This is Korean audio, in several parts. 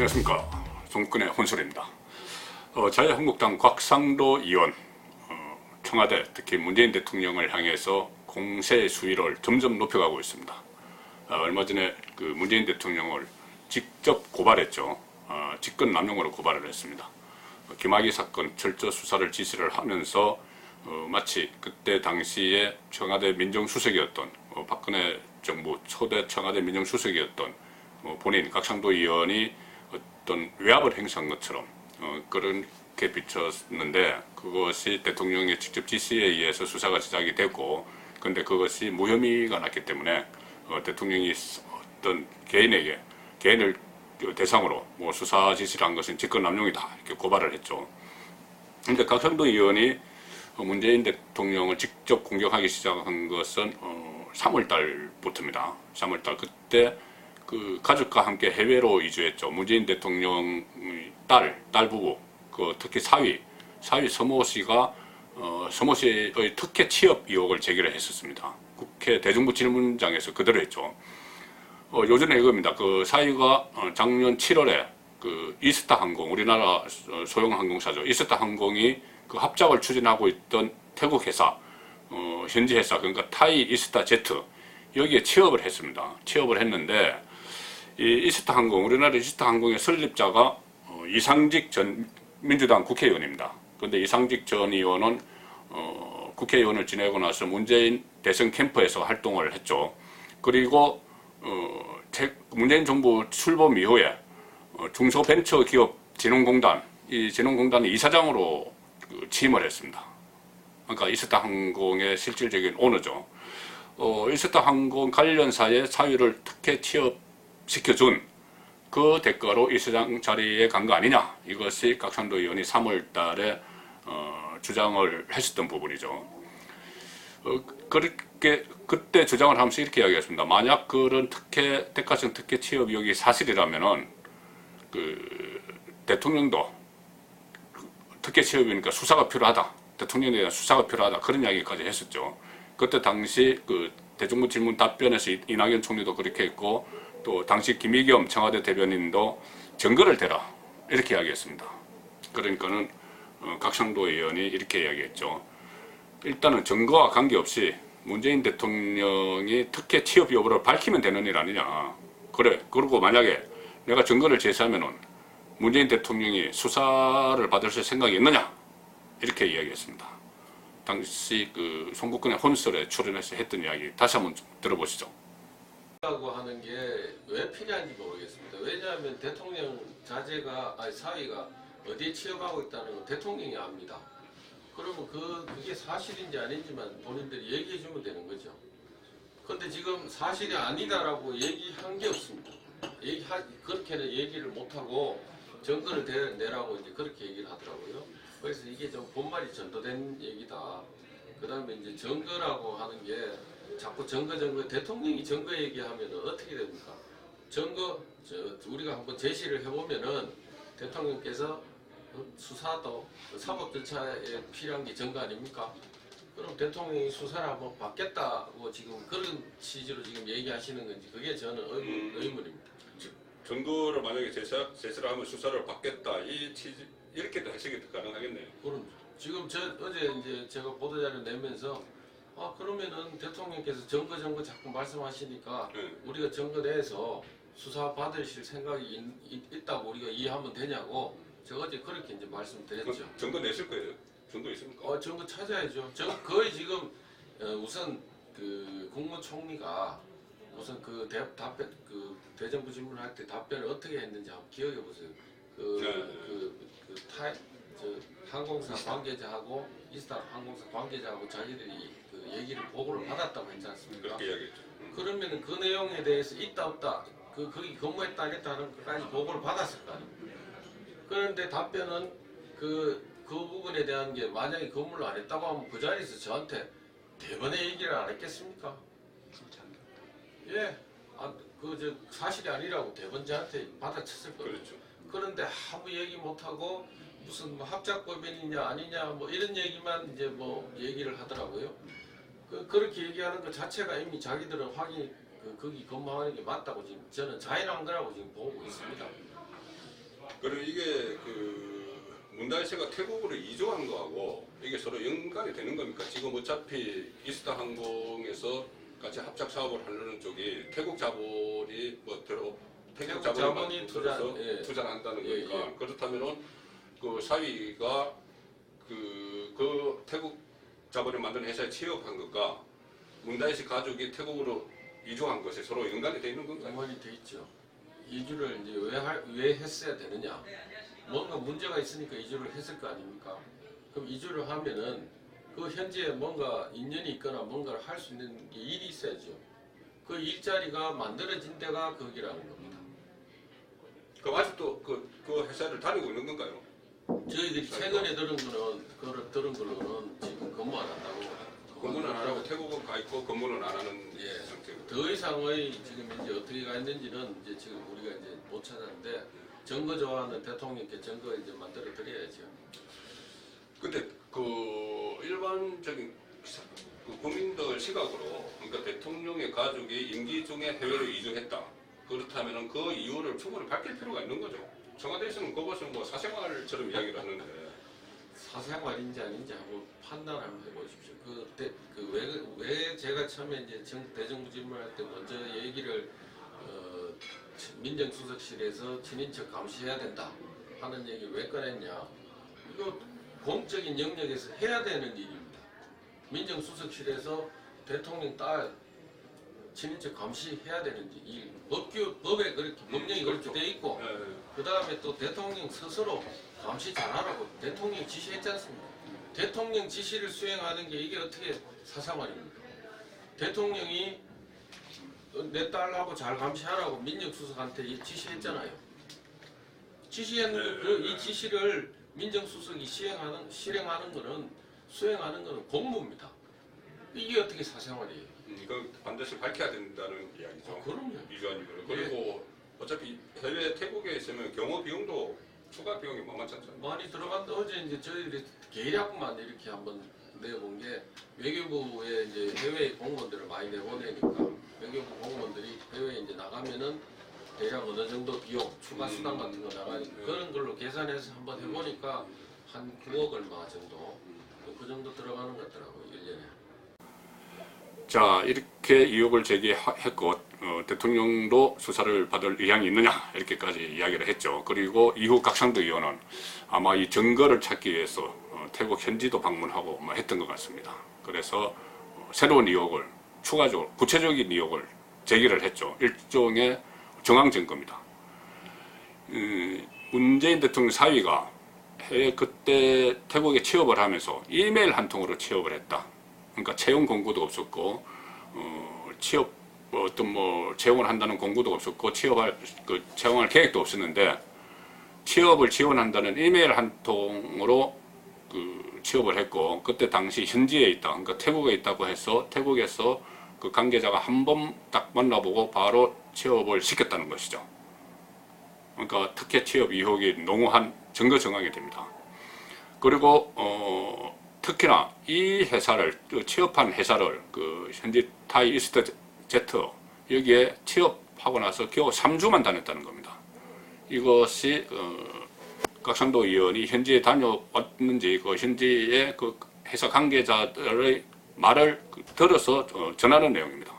안녕하십니까. 정권의 혼술입니다. 자유한국당 곽상도 의원, 청와대, 특히 문재인 대통령을 향해서 공세 수위를 점점 높여가고 있습니다. 얼마 전에 그 문재인 대통령을 직접 고발했죠. 직권 남용으로 고발을 했습니다. 김학의 사건 철저 수사를 지시를 하면서 마치 그때 당시에 청와대 민정수석이었던 박근혜 정부 초대 청와대 민정수석이었던 본인 곽상도 의원이 어떤 외압을 행사한 것처럼 그렇게 비쳤는데, 그것이 대통령의 직접 지시에 의해서 수사가 시작이 됐고, 근데 그것이 무혐의가 났기 때문에 대통령이 어떤 개인을 대상으로 수사 지시를 한 것은 직권남용이다 이렇게 고발을 했죠. 근데 곽상도 의원이 문재인 대통령을 직접 공격하기 시작한 것은 3월 달부터입니다. 3월 달 그때 그 가족과 함께 해외로 이주했죠. 문재인 대통령 딸 부부, 특히 사위 서모 씨가 서모 씨의 특혜 취업 의혹을 제기를 했었습니다. 국회 대정부질문장에서 그대로 했죠. 요즘에 이겁니다. 그 사위가 작년 7월에 그 이스타 항공, 우리나라 소형 항공사죠. 이스타 항공이 그 합작을 추진하고 있던 태국 회사, 현지 회사, 그러니까 타이 이스타 제트, 여기에 취업을 했습니다. 취업을 했는데, 이 이스타 항공, 우리나라 이스타 항공의 설립자가 이상직 전 민주당 국회의원입니다. 그런데 이상직 전 의원은 국회의원을 지내고 나서 문재인 대선 캠프에서 활동을 했죠. 그리고 문재인 정부 출범 이후에 중소벤처기업진흥공단, 이 진흥공단의 이사장으로 취임을 했습니다. 그러니까 이스타 항공의 실질적인 오너죠. 이스타 항공 관련사의 사위를 특혜 취업시켜준 그 대가로 이사장 자리에 간 거 아니냐, 이것이 곽상도 의원이 3월 달에 주장을 했었던 부분이죠. 그때 주장을 하면서 이렇게 이야기했습니다. 만약 그런 대가성 특혜 취업 의혹이 사실이라면은 그 대통령도 특혜 취업이니까 수사가 필요하다, 대통령에 대한 수사가 필요하다, 그런 이야기까지 했었죠. 그때 당시 그 대정부 질문 답변에서 이낙연 총리도 그렇게 했고, 또 당시 김의겸 청와대 대변인도 증거를 대라 이렇게 이야기했습니다. 그러니까는 곽상도 의원이 이렇게 이야기했죠. 일단은 증거와 관계없이 문재인 대통령이 특혜 취업 여부를 밝히면 되는 일 아니냐. 그래, 그리고 만약에 내가 증거를 제시하면은 문재인 대통령이 수사를 받을 생각이 있느냐, 이렇게 이야기했습니다. 당시 그 송국근의 혼설에 출연해서 했던 이야기 다시 한번 들어보시죠. 라고 하는 게 왜 필요한지 모르겠습니다. 왜냐하면 대통령 사위가 어디에 취업하고 있다는 건 대통령이 압니다. 그러면 그게 사실인지 아닌지만 본인들이 얘기해 주면 되는 거죠. 근데 지금 사실이 아니다라고 얘기한 게 없습니다. 그렇게는 얘기를 못하고 증거를 내라고 이제 그렇게 얘기를 하더라고요. 그래서 이게 좀 본말이 전도된 얘기다. 그 다음에 이제 증거라고 하는 게 자꾸 증거 대통령이 증거 얘기하면 어떻게 됩니까? 증거 우리가 한번 제시를 해보면은 대통령께서 수사도 사법 절차에 필요한 게 증거 아닙니까? 그럼 대통령이 수사를 한번 받겠다고 지금 그런 취지로 지금 얘기하시는 건지, 그게 저는 의문입니다. 증거를 만약에 제시를 하면 수사를 받겠다, 이 취지 이렇게도 해석이 가능하겠네요. 그럼 지금 어제 이제 제가 보도자료 내면서 그러면은 대통령께서 증거 자꾸 말씀하시니까 우리가 증거 내서 수사 받으실 생각이 있다고 우리가 이해하면 되냐고 제가 어제 그렇게 이제 말씀드렸죠. 증거 내실 거예요? 증거 있습니까? 증거 찾아야죠. 거의 지금 우선 그 국무총리가 우선 그 대정부 질문을 할 때 답변을 어떻게 했는지 한번 기억해 보세요. 항공사 관계자하고 이스타 항공사 관계자하고 자기들이 그 얘기를 보고를 받았다고 했지 않습니까? 그렇게 이야기했죠. 그러면은 그 내용에 대해서 있다 없다, 거기 근무했다 안 했다 하는 것까지 보고를 받았을 거 아닙니까? 그런데 답변은 그 부분에 대한 게, 만약에 근무를 안 했다고 하면 그 자리에서 저한테 대번에 얘기를 안 했겠습니까? 예, 사실이 아니라고 대번 저한테 받아쳤을 거예요. 그렇죠. 그런데 아무 얘기 못하고 무슨 합작법인이냐 아니냐 이런 얘기만 이제 얘기를 하더라고요. 그렇게 얘기하는 것 자체가 이미 자기들은 확인이 거기 근무하는 게 맞다고 지금 저는 자인한 거라고 지금 보고 있습니다. 그리고 이게 그 문다이씨가 태국으로 이주한 거하고 이게 서로 연관이 되는 겁니까? 지금 어차피 이스타 항공에서 같이 합작 사업을 하려는 쪽이 태국 자본이 뭐 들어 태국 자본이 들어서 투자를 한다는 거니까 그렇다면은 그 사위가 그 태국 자본이 만든 회사에 취업한 것과 문다이씨 가족이 태국으로 이주한 것이 서로 연관이 돼 있는 건가요? 연관이 돼 있죠. 이주를 이제 왜 했어야 되느냐? 뭔가 문제가 있으니까 이주를 했을 거 아닙니까? 그럼 이주를 하면은 그 현지에 뭔가 인연이 있거나 뭔가를 할 수 있는 일이 있어야죠. 그 일자리가 만들어진 데가 거기라는 겁니다. 그럼 아직도 그 회사를 다니고 있는 건가요? 저희들이 최근에 들은 걸로는 지금 근무 안 한다고. 근무는 안 하고 태국은 가 있고 근무는 안 하는 예. 상태고. 더 이상의 지금 이제 어떻게 가 있는지는 이제 지금 우리가 이제 못 찾았는데 증거 좋아하는 대통령께 증거 이제 만들어 드려야죠. 근데 그 일반적인 그 국민들 시각으로 그러니까 대통령의 가족이 임기 중에 해외로 이주했다. 그렇다면은 그 이유를 충분히 밝힐 필요가 있는 거죠. 청와대에서는 그것을 뭐 사생활처럼 이야기를 하는데 사생활인지 아닌지 한번 판단을 한번 해보십시오. 왜 제가 처음에 이제 대정부 질문할 때 먼저 얘기를 민정수석실에서 친인척 감시해야 된다 하는 얘기 왜 꺼냈냐? 이거 공적인 영역에서 해야 되는 일입니다. 민정수석실에서 대통령 딸 친인척 감시해야 되는 일, 법에 그렇게 법령이 그렇게 돼 있고 그 다음에 또 대통령 스스로 감시 잘하라고 대통령 지시했지 않습니까? 대통령 지시를 수행하는 게 이게 어떻게 사생활입니까? 대통령이 내 딸하고 잘 감시하라고 민정수석한테 지시했잖아요. 지시했는데 이 지시를 민정수석이 수행하는 거는 공무입니다. 이게 어떻게 사생활이에요? 이건 반드시 밝혀야 된다는 이야기죠. 그럼요. 이주환님은. 그리고 어차피 해외 태국에 있으면 경호 비용도 추가 비용이 만만치 않잖아요. 많이 들어간다. 어제 이제 저희들이 계략만 이렇게 한번 내본 게 외교부에 이제 해외 공무원들을 많이 내보내니까 외교부 공무원들이 해외에 이제 나가면은 대략 어느 정도 비용, 추가 수당 같은 거 나가니까 그런 걸로 계산해서 한번 해보니까 한 9억 얼마 정도 그 정도 들어가는 것 같더라고요. 1년에. 자, 이렇게 의혹을 제기했고 대통령도 수사를 받을 의향이 있느냐 이렇게까지 이야기를 했죠. 그리고 이후 각상도 의원은 아마 이 증거를 찾기 위해서 태국 현지도 방문하고 했던 것 같습니다. 그래서 새로운 의혹을 추가적으로 구체적인 의혹을 제기를 했죠. 일종의 정황 증거입니다. 문재인 대통령 사위가 그때 태국에 취업을 하면서 이메일 한 통으로 취업을 했다. 그러니까 채용 공고도 없었고 취업 채용을 한다는 공고도 없었고 채용할 계획도 없었는데 취업을 지원한다는 이메일 한 통으로 취업을 했고 그때 당시 현지에 있다. 그러니까 태국에 있다고 해서 태국에서 그 관계자가 한 번 딱 만나보고 바로 취업을 시켰다는 것이죠. 그러니까 특혜 취업 의혹이 농후한 증거 정황이 됩니다. 그리고 특히나 이 회사를 취업한 회사를 현지 타이 이스트 제트 여기에 취업하고 나서 겨우 3주만 다녔다는 겁니다. 이것이 각상도 의원이 현지에 다녀왔는지 현지의 회사 관계자들의 말을 들어서 전하는 내용입니다.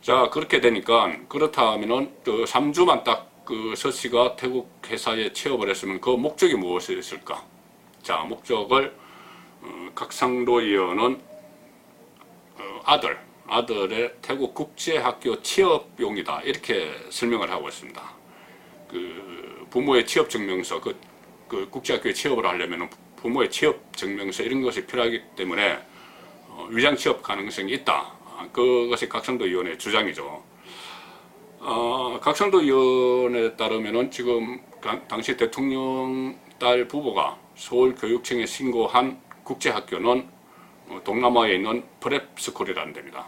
자, 그렇게 되니까 그렇다면은 3주만 딱 서씨가 태국 회사에 취업을 했으면 그 목적이 무엇이었을까? 자, 목적을 각상도 의원은 아들의 태국 국제학교 취업용이다 이렇게 설명을 하고 있습니다. 부모의 취업 증명서, 국제학교에 취업을 하려면 부모의 취업 증명서 이런 것이 필요하기 때문에 위장 취업 가능성이 있다. 그것이 각상도 의원의 주장이죠. 각상도 의원에 따르면은 지금 당시 대통령 딸 부부가 서울교육청에 신고한 국제학교는 동남아에 있는 프랩스쿨이라는 데입니다.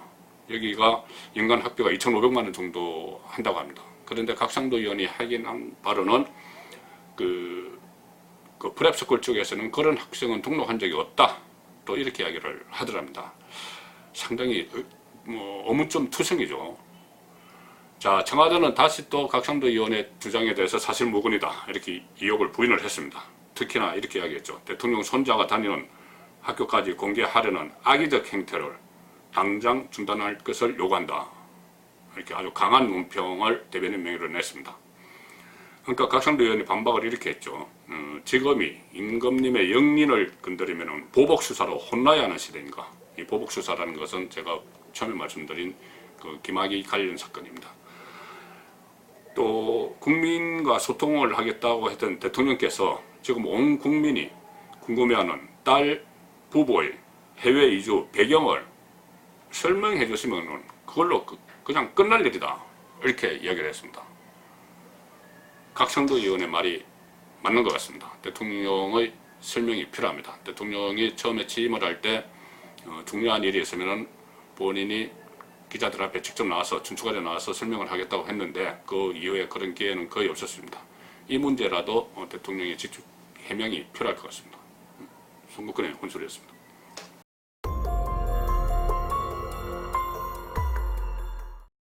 여기가 연간 학비가 2,500만 원 정도 한다고 합니다. 그런데 각상도 의원이 확인한 바로는 그 프랩스쿨 쪽에서는 그런 학생은 등록한 적이 없다. 또 이렇게 이야기를 하더랍니다. 상당히 어문점 투성이죠. 자, 청와대는 다시 또 곽상도 의원의 주장에 대해서 사실무근이다 이렇게 의혹을 부인을 했습니다. 특히나 이렇게 이야기했죠. 대통령 손자가 다니는 학교까지 공개하려는 악의적 행태를 당장 중단할 것을 요구한다. 이렇게 아주 강한 논평을 대변인 명의로 냈습니다. 그러니까 곽상도 의원이 반박을 이렇게 했죠. 지금이 임금님의 영린을 건드리면 보복수사로 혼나야 하는 시대인가. 이 보복수사라는 것은 제가 처음에 말씀드린 그 김학의 관련 사건입니다. 또 국민과 소통을 하겠다고 했던 대통령께서 지금 온 국민이 궁금해하는 딸 부부의 해외 이주 배경을 설명해 주시면 그걸로 그냥 끝날 일이다 이렇게 이야기를 했습니다. 곽상도 의원의 말이 맞는 것 같습니다. 대통령의 설명이 필요합니다. 대통령이 처음에 취임을 할 때 중요한 일이 있으면 본인이 기자들 앞에 직접 나와서 춘추관에 나와서 설명을 하겠다고 했는데 그 이후에 그런 기회는 거의 없었습니다. 이 문제라도 대통령의 직접 해명이 필요할 것 같습니다. 송국근의 혼술이었습니다.